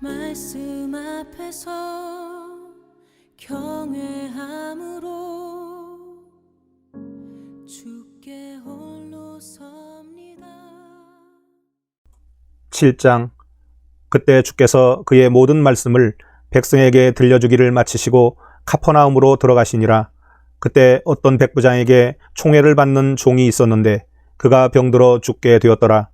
말씀 앞에서 경외함으로 주께 홀로 섭니다. 7장. 그때 주께서 그의 모든 말씀을 백성에게 들려주기를 마치시고 카퍼나움으로 들어가시니라. 그때 어떤 백부장에게 총애를 받는 종이 있었는데 그가 병들어 죽게 되었더라.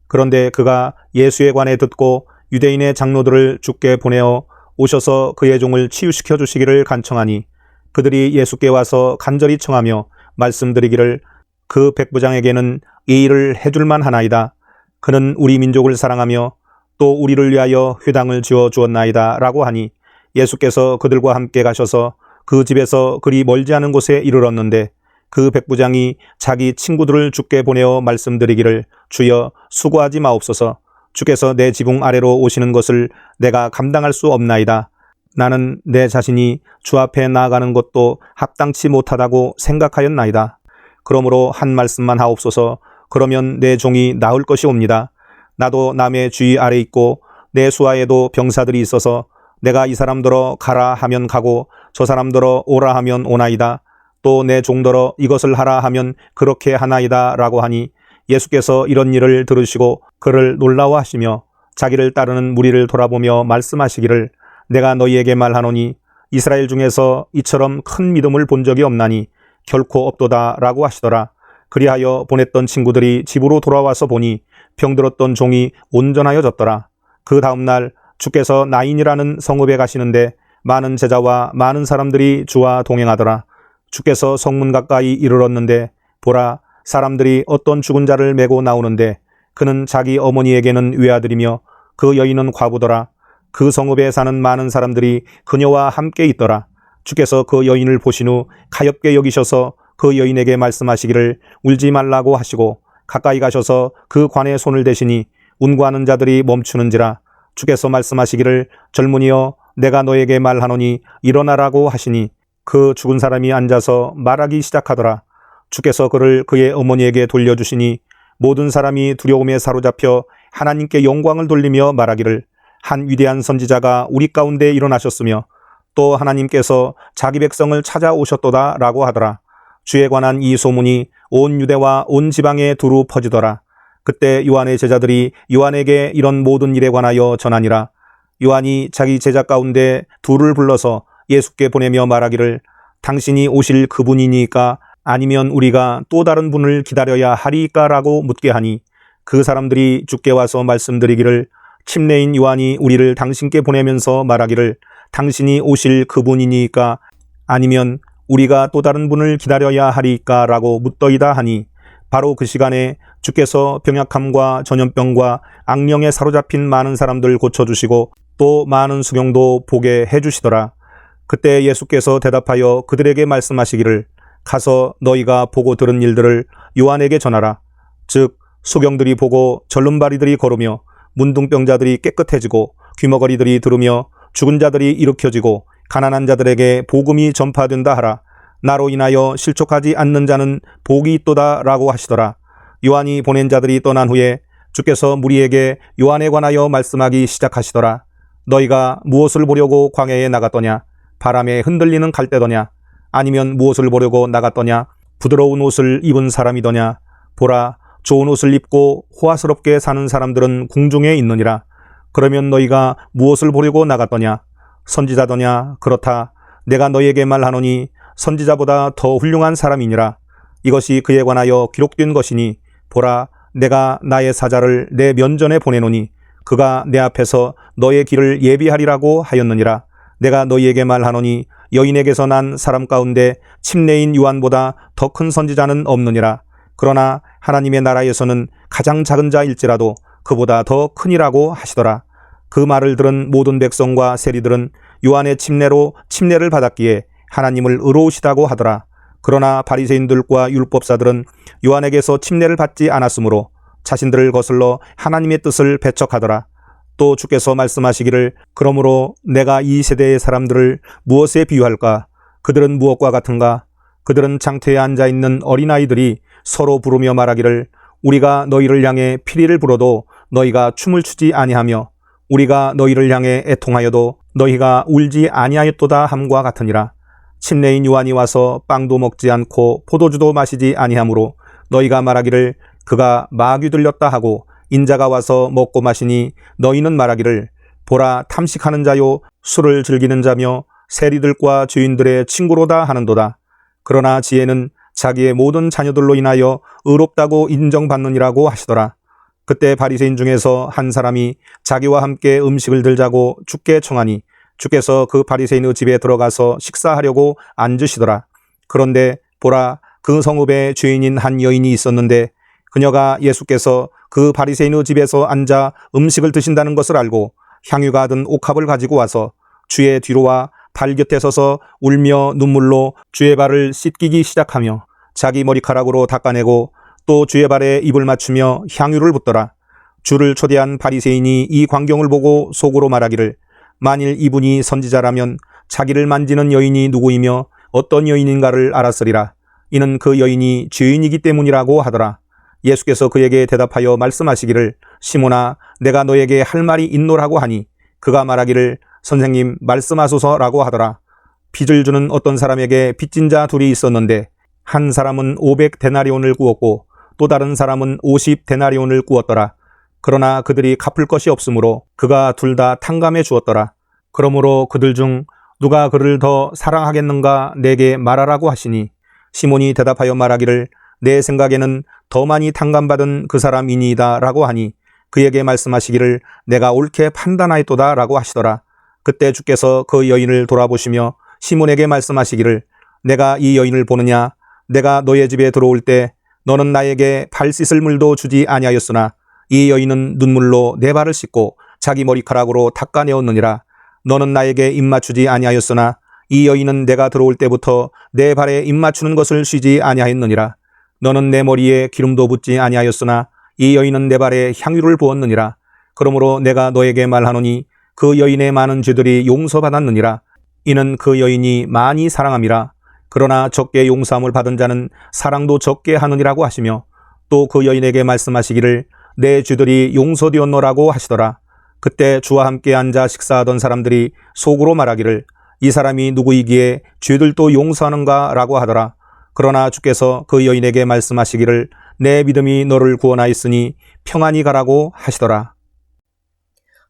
그런데 그가 예수에 관해 듣고 유대인의 장로들을 주께 보내어 오셔서 그의 종을 치유시켜 주시기를 간청하니 그들이 예수께 와서 간절히 청하며 말씀드리기를 그 백부장에게는 이 일을 해줄만 하나이다. 그는 우리 민족을 사랑하며 또 우리를 위하여 회당을 지어 주었나이다 라고 하니 예수께서 그들과 함께 가셔서 그 집에서 그리 멀지 않은 곳에 이르렀는데 그 백부장이 자기 친구들을 주께 보내어 말씀드리기를 주여 수고하지 마옵소서. 주께서 내 지붕 아래로 오시는 것을 내가 감당할 수 없나이다. 나는 내 자신이 주 앞에 나아가는 것도 합당치 못하다고 생각하였나이다. 그러므로 한 말씀만 하옵소서. 그러면 내 종이 나을 것이 옵니다. 나도 남의 주의 아래 있고 내 수하에도 병사들이 있어서 내가 이 사람들어 가라 하면 가고 저 사람들어 오라 하면 오나이다. 또 내 종들어 이것을 하라 하면 그렇게 하나이다 라고 하니 예수께서 이런 일을 들으시고 그를 놀라워하시며 자기를 따르는 무리를 돌아보며 말씀하시기를 내가 너희에게 말하노니 이스라엘 중에서 이처럼 큰 믿음을 본 적이 없나니 결코 없도다 라고 하시더라. 그리하여 보냈던 친구들이 집으로 돌아와서 보니 병들었던 종이 온전하여졌더라. 그 다음날 주께서 나인이라는 성읍에 가시는데 많은 제자와 많은 사람들이 주와 동행하더라. 주께서 성문 가까이 이르렀는데 보라, 사람들이 어떤 죽은 자를 메고 나오는데 그는 자기 어머니에게는 외아들이며 그 여인은 과부더라. 그 성읍에 사는 많은 사람들이 그녀와 함께 있더라. 주께서 그 여인을 보신 후 가엾게 여기셔서 그 여인에게 말씀하시기를 울지 말라고 하시고 가까이 가셔서 그 관에 손을 대시니 운구하는 자들이 멈추는지라. 주께서 말씀하시기를 젊은이여 내가 너에게 말하노니 일어나라고 하시니 그 죽은 사람이 앉아서 말하기 시작하더라. 주께서 그를 그의 어머니에게 돌려주시니 모든 사람이 두려움에 사로잡혀 하나님께 영광을 돌리며 말하기를 한 위대한 선지자가 우리 가운데 일어나셨으며 또 하나님께서 자기 백성을 찾아오셨도다 라고 하더라. 주에 관한 이 소문이 온 유대와 온 지방에 두루 퍼지더라. 그때 요한의 제자들이 요한에게 이런 모든 일에 관하여 전하니라. 요한이 자기 제자 가운데 둘을 불러서 예수께 보내며 말하기를 당신이 오실 그분이니까 아니면 우리가 또 다른 분을 기다려야 하리까 라고 묻게 하니 그 사람들이 주께 와서 말씀드리기를 침례인 요한이 우리를 당신께 보내면서 말하기를 당신이 오실 그분이니까 아니면 우리가 또 다른 분을 기다려야 하리까 라고 묻더이다 하니 바로 그 시간에 주께서 병약함과 전염병과 악령에 사로잡힌 많은 사람들 고쳐주시고 또 많은 수경도 보게 해주시더라. 그때 예수께서 대답하여 그들에게 말씀하시기를 가서 너희가 보고 들은 일들을 요한에게 전하라. 즉 수경들이 보고 절름발이들이 걸으며 문둥병자들이 깨끗해지고 귀머거리들이 들으며 죽은 자들이 일으켜지고 가난한 자들에게 복음이 전파된다 하라. 나로 인하여 실족하지 않는 자는 복이 있도다 라고 하시더라. 요한이 보낸 자들이 떠난 후에 주께서 무리에게 요한에 관하여 말씀하기 시작하시더라. 너희가 무엇을 보려고 광야에 나갔더냐? 바람에 흔들리는 갈대더냐? 아니면 무엇을 보려고 나갔더냐? 부드러운 옷을 입은 사람이더냐? 보라, 좋은 옷을 입고 호화스럽게 사는 사람들은 궁중에 있느니라. 그러면 너희가 무엇을 보려고 나갔더냐? 선지자더냐? 그렇다. 내가 너희에게 말하노니 선지자보다 더 훌륭한 사람이니라. 이것이 그에 관하여 기록된 것이니 보라, 내가 나의 사자를 내 면전에 보내노니 그가 내 앞에서 너의 길을 예비하리라고 하였느니라. 내가 너희에게 말하노니 여인에게서 난 사람 가운데 침례인 요한보다 더 큰 선지자는 없느니라. 그러나 하나님의 나라에서는 가장 작은 자일지라도 그보다 더 크니라고 하시더라. 그 말을 들은 모든 백성과 세리들은 요한의 침례로 침례를 받았기에 하나님을 의로우시다고 하더라. 그러나 바리새인들과 율법사들은 요한에게서 침례를 받지 않았으므로 자신들을 거슬러 하나님의 뜻을 배척하더라. 또 주께서 말씀하시기를 그러므로 내가 이 세대의 사람들을 무엇에 비유할까? 그들은 무엇과 같은가? 그들은 장터에 앉아있는 어린아이들이 서로 부르며 말하기를 우리가 너희를 향해 피리를 불어도 너희가 춤을 추지 아니하며 우리가 너희를 향해 애통하여도 너희가 울지 아니하였도다 함과 같으니라. 침례인 요한이 와서 빵도 먹지 않고 포도주도 마시지 아니하므로 너희가 말하기를 그가 마귀 들렸다 하고 인자가 와서 먹고 마시니 너희는 말하기를 보라 탐식하는 자요 술을 즐기는 자며 세리들과 주인들의 친구로다 하는도다. 그러나 지혜는 자기의 모든 자녀들로 인하여 의롭다고 인정받느니라고 하시더라. 그때 바리새인 중에서 한 사람이 자기와 함께 음식을 들자고 주께 청하니 주께서 그 바리새인의 집에 들어가서 식사하려고 앉으시더라. 그런데 보라 그 성읍에 죄인인 한 여인이 있었는데 그녀가 예수께서 그 바리새인의 집에서 앉아 음식을 드신다는 것을 알고 향유가 든 옥합을 가지고 와서 주의 뒤로와 발 곁에 서서 울며 눈물로 주의 발을 씻기기 시작하며 자기 머리카락으로 닦아내고 또 주의 발에 입을 맞추며 향유를 붓더라. 주를 초대한 바리새인이 이 광경을 보고 속으로 말하기를 만일 이분이 선지자라면 자기를 만지는 여인이 누구이며 어떤 여인인가를 알았으리라. 이는 그 여인이 죄인이기 때문이라고 하더라. 예수께서 그에게 대답하여 말씀하시기를 시몬아 내가 너에게 할 말이 있노라고 하니 그가 말하기를 선생님 말씀하소서라고 하더라. 빚을 주는 어떤 사람에게 빚진 자 둘이 있었는데 한 사람은 500데나리온을 구웠고 또 다른 사람은 50데나리온을 구웠더라. 그러나 그들이 갚을 것이 없으므로 그가 둘 다 탕감해 주었더라. 그러므로 그들 중 누가 그를 더 사랑하겠는가 내게 말하라고 하시니 시몬이 대답하여 말하기를 내 생각에는 더 많이 탕감받은 그 사람이니이다 라고 하니 그에게 말씀하시기를 내가 옳게 판단하였도다 라고 하시더라. 그때 주께서 그 여인을 돌아보시며 시몬에게 말씀하시기를 내가 이 여인을 보느냐 내가 너의 집에 들어올 때 너는 나에게 발 씻을 물도 주지 아니하였으나 이 여인은 눈물로 내 발을 씻고 자기 머리카락으로 닦아내었느니라. 너는 나에게 입 맞추지 아니하였으나 이 여인은 내가 들어올 때부터 내 발에 입 맞추는 것을 쉬지 아니하였느니라. 너는 내 머리에 기름도 붓지 아니하였으나 이 여인은 내 발에 향유를 부었느니라. 그러므로 내가 너에게 말하노니 그 여인의 많은 죄들이 용서받았느니라. 이는 그 여인이 많이 사랑함이라. 그러나 적게 용서함을 받은 자는 사랑도 적게 하느니라고 하시며 또 그 여인에게 말씀하시기를 내 죄들이 용서되었노라고 하시더라. 그때 주와 함께 앉아 식사하던 사람들이 속으로 말하기를 이 사람이 누구이기에 죄들도 용서하는가 라고 하더라. 그러나 주께서 그 여인에게 말씀하시기를 내 믿음이 너를 구원하였으니 평안히 가라고 하시더라.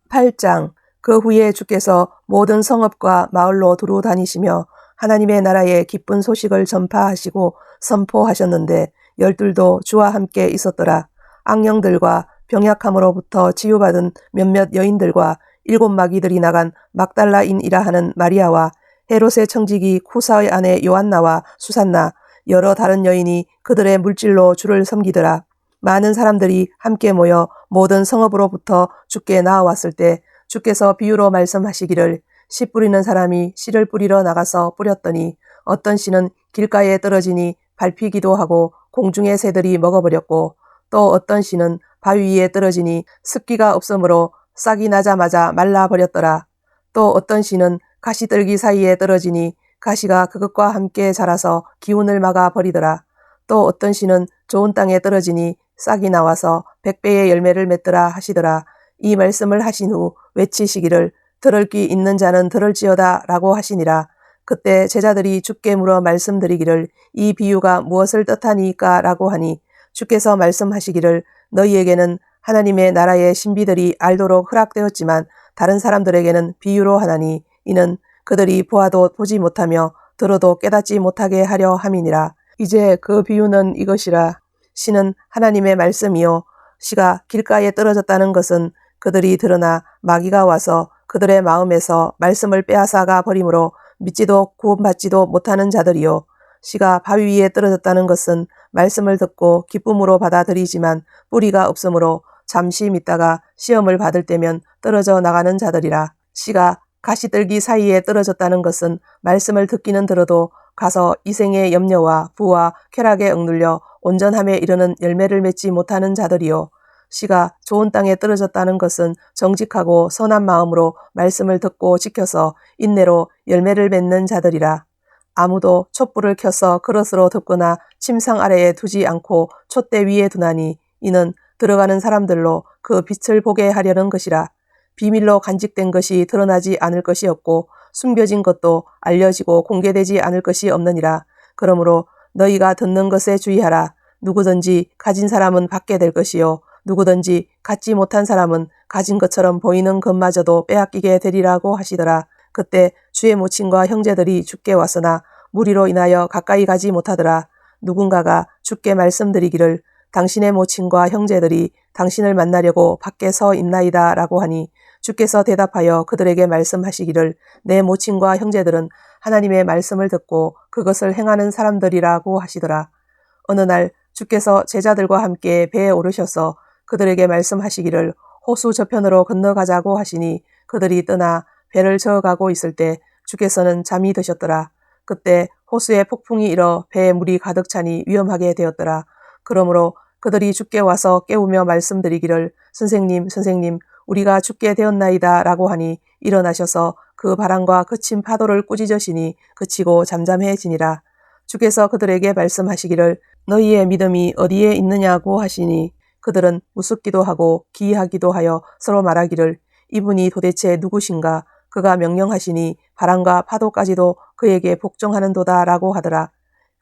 8장. 그 후에 주께서 모든 성읍과 마을로 두루 다니시며 하나님의 나라의 기쁜 소식을 전파하시고 선포하셨는데 열둘도 주와 함께 있었더라. 악령들과 병약함으로부터 치유받은 몇몇 여인들과 7 마귀들이 나간 막달라인이라 하는 마리아와 헤롯의 청지기 쿠사의 아내 요한나와 수산나 여러 다른 여인이 그들의 물질로 주를 섬기더라. 많은 사람들이 함께 모여 모든 성읍으로부터 주께 나아왔을 때 주께서 비유로 말씀하시기를 씨 뿌리는 사람이 씨를 뿌리러 나가서 뿌렸더니 어떤 씨는 길가에 떨어지니 밟히기도 하고 공중의 새들이 먹어버렸고 또 어떤 씨는 바위 위에 떨어지니 습기가 없으므로 싹이 나자마자 말라버렸더라. 또 어떤 씨는 가시떨기 사이에 떨어지니 가시가 그것과 함께 자라서 기운을 막아 버리더라. 또 어떤 씨는 좋은 땅에 떨어지니 싹이 나와서 100배의 열매를 맺더라 하시더라. 이 말씀을 하신 후 외치시기를 들을 귀 있는 자는 들을지어다 라고 하시니라. 그때 제자들이 주께 물어 말씀드리기를 이 비유가 무엇을 뜻하니까 라고 하니 주께서 말씀하시기를 너희에게는 하나님의 나라의 신비들이 알도록 허락되었지만 다른 사람들에게는 비유로 하나니 이는 그들이 보아도 보지 못하며 들어도 깨닫지 못하게 하려 함이니라. 이제 그 비유는 이것이라. 씨는 하나님의 말씀이요 씨가 길가에 떨어졌다는 것은 그들이 들으나 마귀가 와서 그들의 마음에서 말씀을 빼앗아가 버림으로 믿지도 구원받지도 못하는 자들이요 씨가 바위 위에 떨어졌다는 것은 말씀을 듣고 기쁨으로 받아들이지만 뿌리가 없으므로 잠시 믿다가 시험을 받을 때면 떨어져 나가는 자들이라. 씨가 가시떨기 사이에 떨어졌다는 것은 말씀을 듣기는 들어도 가서 이생의 염려와 부와 쾌락에 억눌려 온전함에 이르는 열매를 맺지 못하는 자들이요 씨가 좋은 땅에 떨어졌다는 것은 정직하고 선한 마음으로 말씀을 듣고 지켜서 인내로 열매를 맺는 자들이라. 아무도 촛불을 켜서 그릇으로 덮거나 침상 아래에 두지 않고 촛대 위에 두나니 이는 들어가는 사람들로 그 빛을 보게 하려는 것이라. 비밀로 간직된 것이 드러나지 않을 것이었고 숨겨진 것도 알려지고 공개되지 않을 것이 없느니라. 그러므로 너희가 듣는 것에 주의하라. 누구든지 가진 사람은 받게 될 것이요 누구든지 갖지 못한 사람은 가진 것처럼 보이는 것마저도 빼앗기게 되리라고 하시더라. 그때 주의 모친과 형제들이 주께 왔으나 무리로 인하여 가까이 가지 못하더라. 누군가가 주께 말씀드리기를 당신의 모친과 형제들이 당신을 만나려고 밖에 서 있나이다 라고 하니 주께서 대답하여 그들에게 말씀하시기를 내 모친과 형제들은 하나님의 말씀을 듣고 그것을 행하는 사람들이라고 하시더라. 어느 날 주께서 제자들과 함께 배에 오르셔서 그들에게 말씀하시기를 호수 저편으로 건너가자고 하시니 그들이 떠나 배를 저어가고 있을 때 주께서는 잠이 드셨더라. 그때 호수에 폭풍이 일어 배에 물이 가득 차니 위험하게 되었더라. 그러므로 그들이 주께 와서 깨우며 말씀드리기를 선생님, 선생님, 우리가 죽게 되었나이다 라고 하니 일어나셔서 그 바람과 그친 파도를 꾸짖으시니 그치고 잠잠해지니라. 주께서 그들에게 말씀하시기를 너희의 믿음이 어디에 있느냐고 하시니 그들은 우습기도 하고 기이하기도 하여 서로 말하기를 이분이 도대체 누구신가? 그가 명령하시니 바람과 파도까지도 그에게 복종하는도다 라고 하더라.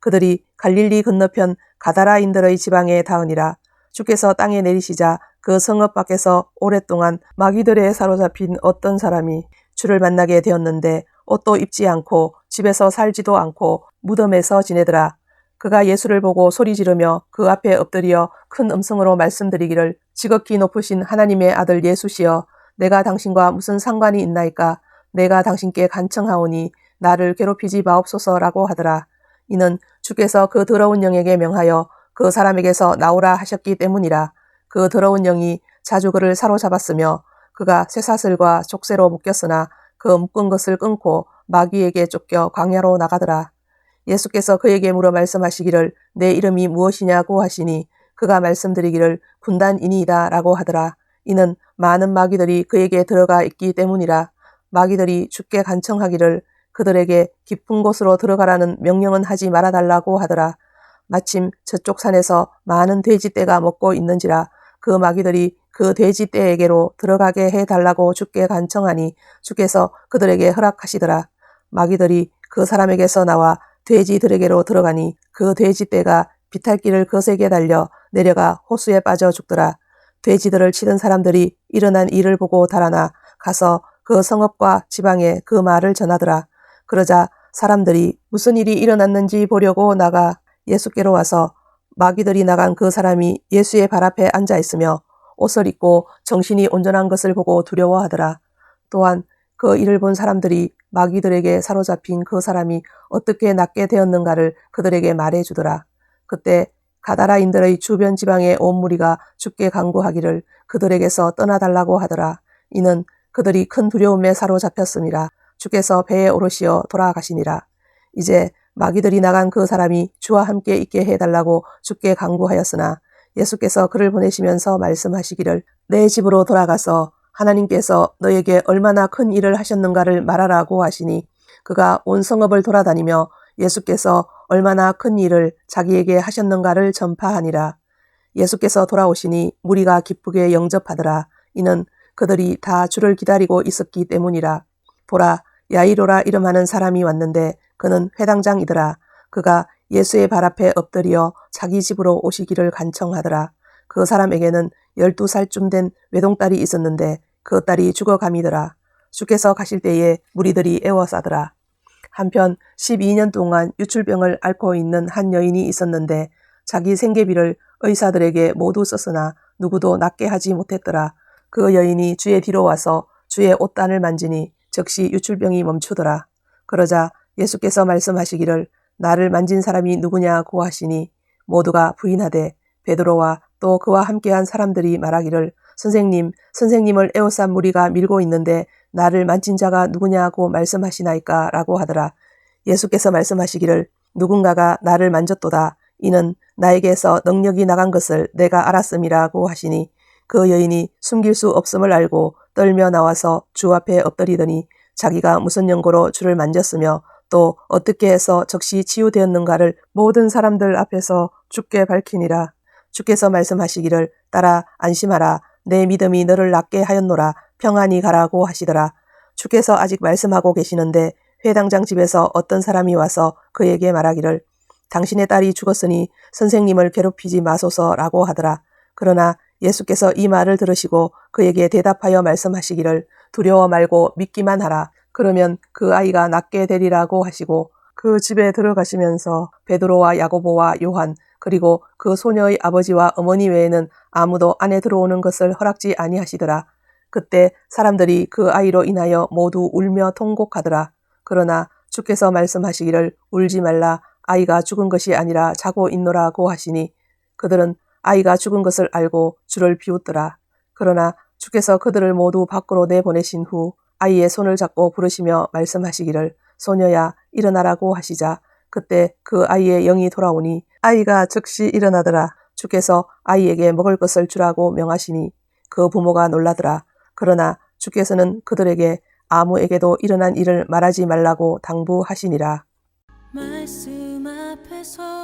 그들이 갈릴리 건너편 가다라인들의 지방에 닿으니라. 주께서 땅에 내리시자 그 성읍 밖에서 오랫동안 마귀들에 사로잡힌 어떤 사람이 주를 만나게 되었는데 옷도 입지 않고 집에서 살지도 않고 무덤에서 지내더라. 그가 예수를 보고 소리 지르며 그 앞에 엎드려 큰 음성으로 말씀드리기를 지극히 높으신 하나님의 아들 예수시여 내가 당신과 무슨 상관이 있나이까? 내가 당신께 간청하오니 나를 괴롭히지 마옵소서라고 하더라. 이는 주께서 그 더러운 영에게 명하여 그 사람에게서 나오라 하셨기 때문이라. 그 더러운 영이 자주 그를 사로잡았으며 그가 쇠사슬과 족쇄로 묶였으나 그 묶은 것을 끊고 마귀에게 쫓겨 광야로 나가더라. 예수께서 그에게 물어 말씀하시기를 내 이름이 무엇이냐고 하시니 그가 말씀드리기를 군단이니이다 라고 하더라. 이는 많은 마귀들이 그에게 들어가 있기 때문이라. 마귀들이 주께 간청하기를 그들에게 깊은 곳으로 들어가라는 명령은 하지 말아달라고 하더라. 마침 저쪽 산에서 많은 돼지떼가 먹고 있는지라 그 마귀들이 그 돼지떼에게로 들어가게 해달라고 주께 간청하니 주께서 그들에게 허락하시더라. 마귀들이 그 사람에게서 나와 돼지들에게로 들어가니 그 돼지떼가 비탈길을 거세게 달려 내려가 호수에 빠져 죽더라. 돼지들을 치던 사람들이 일어난 일을 보고 달아나 가서 그 성읍과 지방에 그 말을 전하더라. 그러자 사람들이 무슨 일이 일어났는지 보려고 나가 예수께로 와서 마귀들이 나간 그 사람이 예수의 발 앞에 앉아 있으며 옷을 입고 정신이 온전한 것을 보고 두려워하더라. 또한 그 일을 본 사람들이 마귀들에게 사로잡힌 그 사람이 어떻게 낫게 되었는가를 그들에게 말해주더라. 그때 가다라인들의 주변 지방의 온 무리가 주께 간구하기를 그들에게서 떠나달라고 하더라. 이는 그들이 큰 두려움에 사로잡혔음이라. 주께서 배에 오르시어 돌아가시니라. 이제 마귀들이 나간 그 사람이 주와 함께 있게 해달라고 주께 간구하였으나 예수께서 그를 보내시면서 말씀하시기를 내 집으로 돌아가서 하나님께서 너에게 얼마나 큰 일을 하셨는가를 말하라고 하시니 그가 온 성읍을 돌아다니며 예수께서 얼마나 큰 일을 자기에게 하셨는가를 전파하니라. 예수께서 돌아오시니 무리가 기쁘게 영접하더라. 이는 그들이 다 주를 기다리고 있었기 때문이라. 보라, 야이로라 이름하는 사람이 왔는데 그는 회당장이더라. 그가 예수의 발 앞에 엎드려 자기 집으로 오시기를 간청하더라. 그 사람에게는 12살쯤 된 외동딸이 있었는데 그 딸이 죽어감이더라. 주께서 가실 때에 무리들이 애워싸더라. 한편 12년 동안 유출병을 앓고 있는 한 여인이 있었는데 자기 생계비를 의사들에게 모두 썼으나 누구도 낫게 하지 못했더라. 그 여인이 주의 뒤로 와서 주의 옷단을 만지니 즉시 유출병이 멈추더라. 그러자 예수께서 말씀하시기를 나를 만진 사람이 누구냐고 하시니 모두가 부인하되 베드로와 또 그와 함께한 사람들이 말하기를 선생님, 선생님을 에워싼 무리가 밀고 있는데 나를 만진 자가 누구냐고 말씀하시나이까 라고 하더라. 예수께서 말씀하시기를 누군가가 나를 만졌도다. 이는 나에게서 능력이 나간 것을 내가 알았음이라고 하시니 그 여인이 숨길 수 없음을 알고 떨며 나와서 주 앞에 엎드리더니 자기가 무슨 연고로 주를 만졌으며 또 어떻게 해서 즉시 치유되었는가를 모든 사람들 앞에서 주께 밝히니라. 주께서 말씀하시기를 딸아 안심하라. 내 믿음이 너를 낫게 하였노라. 평안히 가라고 하시더라. 주께서 아직 말씀하고 계시는데 회당장 집에서 어떤 사람이 와서 그에게 말하기를 당신의 딸이 죽었으니 선생님을 괴롭히지 마소서라고 하더라. 그러나 예수께서 이 말을 들으시고 그에게 대답하여 말씀하시기를 두려워 말고 믿기만 하라. 그러면 그 아이가 낫게 되리라고 하시고 그 집에 들어가시면서 베드로와 야고보와 요한 그리고 그 소녀의 아버지와 어머니 외에는 아무도 안에 들어오는 것을 허락지 아니하시더라. 그때 사람들이 그 아이로 인하여 모두 울며 통곡하더라. 그러나 주께서 말씀하시기를 울지 말라. 아이가 죽은 것이 아니라 자고 있노라고 하시니 그들은 아이가 죽은 것을 알고 주를 비웃더라. 그러나 주께서 그들을 모두 밖으로 내보내신 후 아이의 손을 잡고 부르시며 말씀하시기를 소녀야 일어나라고 하시자 그때 그 아이의 영이 돌아오니 아이가 즉시 일어나더라. 주께서 아이에게 먹을 것을 주라고 명하시니 그 부모가 놀라더라. 그러나 주께서는 그들에게 아무에게도 일어난 일을 말하지 말라고 당부하시니라. 말씀 앞에서